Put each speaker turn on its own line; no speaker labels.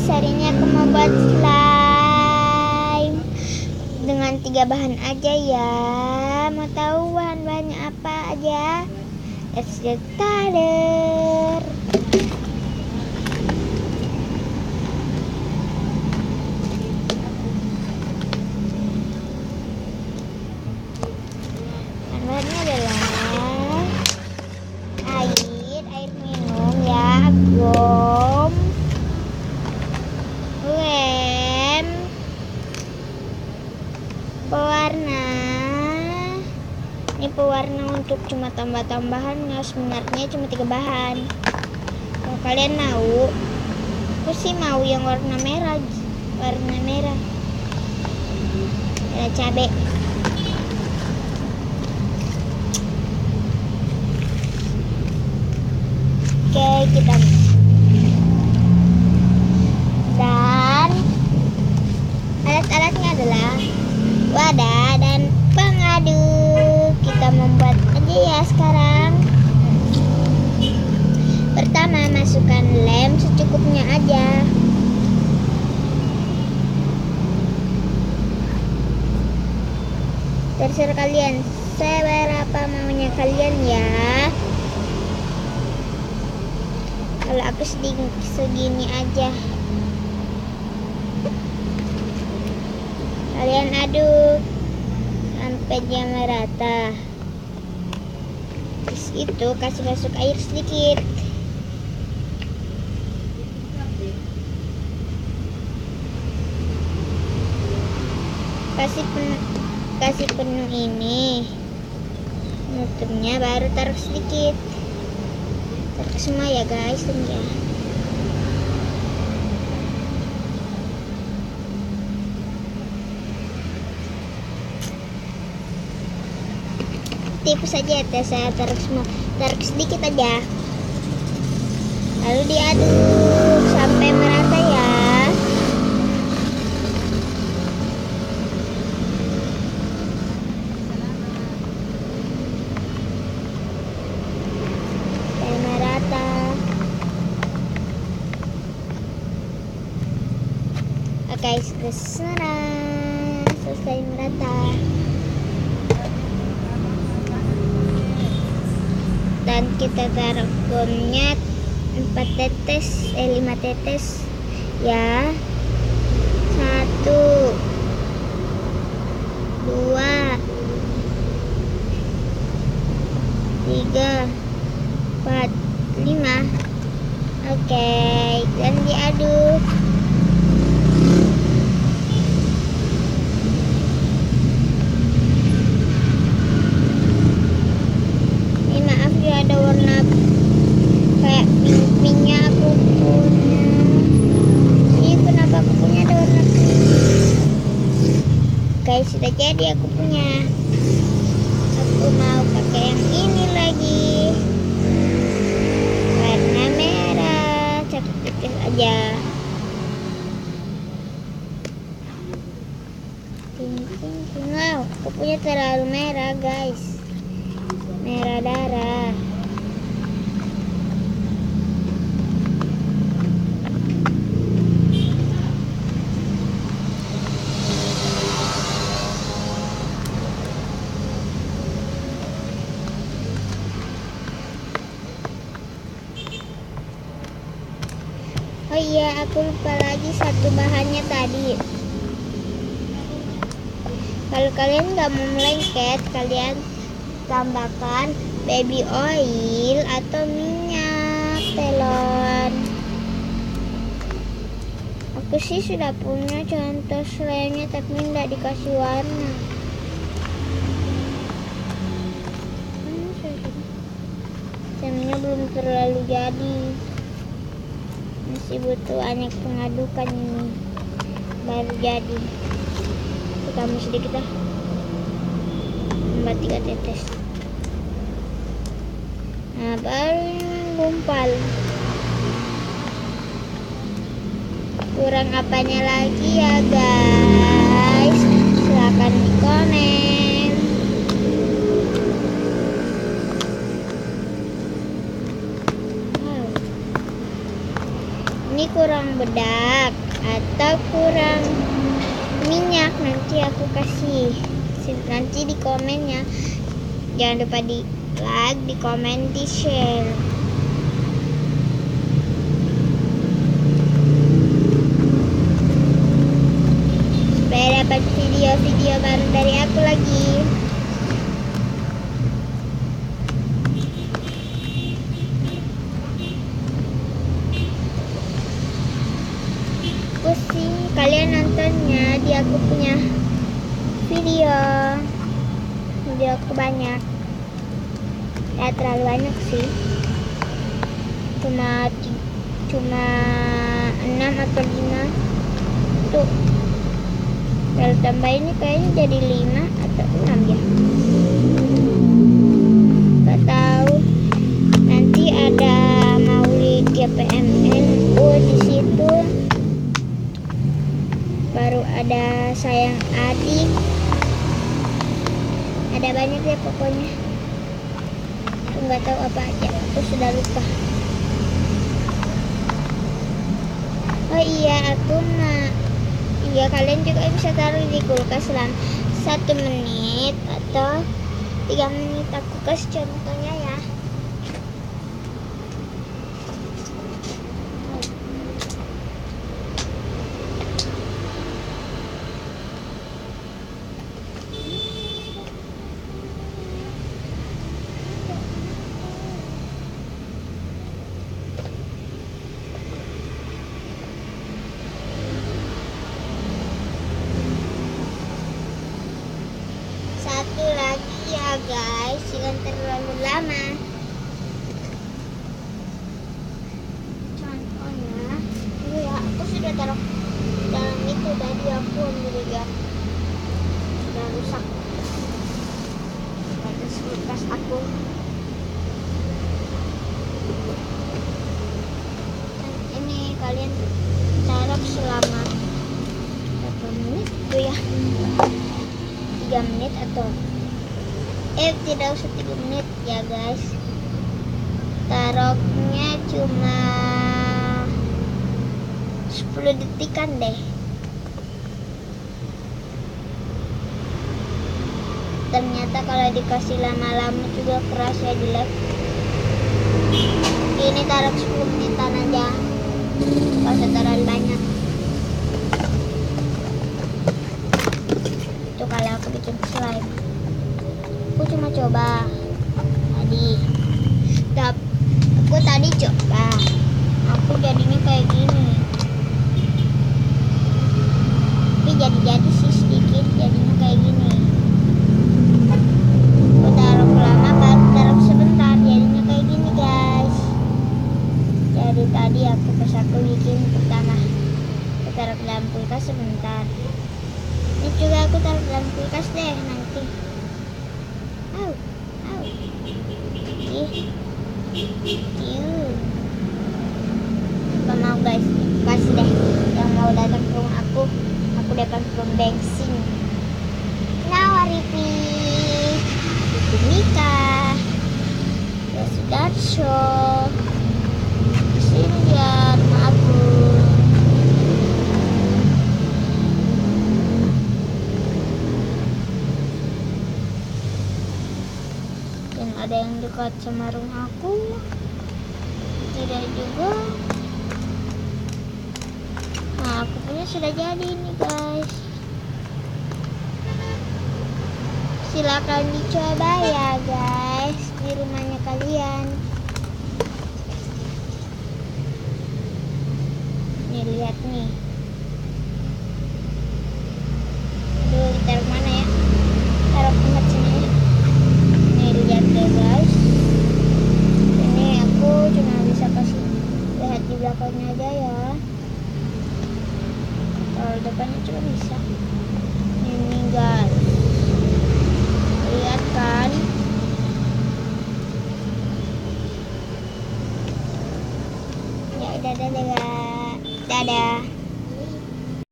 guys, hari ini aku mau buat slime dengan 3 bahan aja ya. Mau tahu bahan-bahannya apa aja? Let's get started. Bahan-bahannya adalah air minum ya, gom, lem, pewarna. Ini pewarna untuk cuma tambah-tambahan, sebenarnya cuma 3 bahan. Kalau kalian mau, aku sih mau yang warna merah. Ada cabai. Oke, kita dan alat-alatnya adalah wadah dan pengaduk. Kita membuat aja ya sekarang. Pertama, masukkan lem secukupnya aja. Terserah kalian seberapa maunya kalian ya. Kalau aku segini aja. Kalian aduk sampai dia merata. Terus itu kasih masuk air sedikit. Kasih penuh ini. Nutupnya baru taruh sedikit. Taruh semua ya guys, ya. Tipu saja ya, saya taruh semua, taruh sedikit aja, lalu diaduk sampai merata ya. Sampai merata. Oke, selesai merata. Dan kita taruh gomnya 5 tetes ya. 1 2 3 4 5. Oke, dan diaduk. Ada warna kayak pinknya aku punya. Ini kenapa aku punya ada warna pink? Guys, sudah jadi aku punya. Aku mau pakai yang ini lagi, warna merah. Cakep aja. Wow, aku punya terlalu merah guys, merah darah. Oh iya, aku lupa lagi satu bahannya tadi. Kalau kalian nggak mau melengket, kalian tambahkan baby oil atau minyak telon. Aku sih sudah punya contoh slime-nya tapi nggak dikasih warna. Slime-nya belum terlalu jadi, masih butuh banyak pengadukan ini baru jadi. Tambah sedikit lah, tambah 3 tetes. Nah, baru gumpal. Kurang apanya lagi ya guys, silahkan di komen. Wow. ini kurang bedak atau kurang minyak, nanti aku kasih nanti di komennya. Jangan lupa di like, di komen, di share. Supaya dapat video-video baru dari aku lagi. Kalian nontonnya di aku punya video aku banyak, ya terlalu banyak sih, cuma 6 atau 5 tuh. Kalau tambah ini kayaknya jadi 5 atau 6 ya, gak tahu. Nanti ada Maulid GPMNU di situ, baru ada sayang adik, ada banyak ya pokoknya. Aku nggak tahu apa aja, aku sudah lupa. Oh iya, kalian juga bisa taruh di kulkas selama 1 menit atau 3 menit. Aku kasih contohnya ya. Satu lagi ya guys, jangan terlalu lama. Contohnya, ya aku sudah taruh dalam itu tadi, aku ambil ya, sudah rusak batas kulkas aku. Dan ini kalian taruh selama berapa menit tuh ya, 3 menit atau tidak usah 3 menit ya guys. Taruhnya cuma 10 detikan deh. Ternyata kalau dikasih lama-lama juga keras ya di lab. Ini taruh 10 menitan aja, gak usah terlalu banyak. Kalau aku bikin slime, aku cuma coba tadi coba, aku jadinya kayak gini, tapi jadi sih sedikit, jadinya kayak gini. Aku taruh lama, baru taruh sebentar, jadinya kayak gini guys. Jadi tadi aku bikin pertama, aku taruh dalam kulkas sebentar. Ini juga aku taruh dalam kulkas deh nanti. Apa mau guys, kasih deh yang mau datang ke rumah aku dapat from bensin. Nawaripi Nika Sudarso sini ya rumah aku. Dan ada yang dekat sama rumah aku, tidak juga. Nah, aku punya sudah jadi nih guys. Silakan dicoba ya guys di rumahnya kalian. Nih lihat nih. Aduh, taruh mana ya? Taruh tempat sini. Nih lihat deh guys. Ini aku cuma bisa kasih lihat di belakangnya aja ya. Kalau depannya cuma bisa. Ini guys, lihat kan? Ya udah, dadah.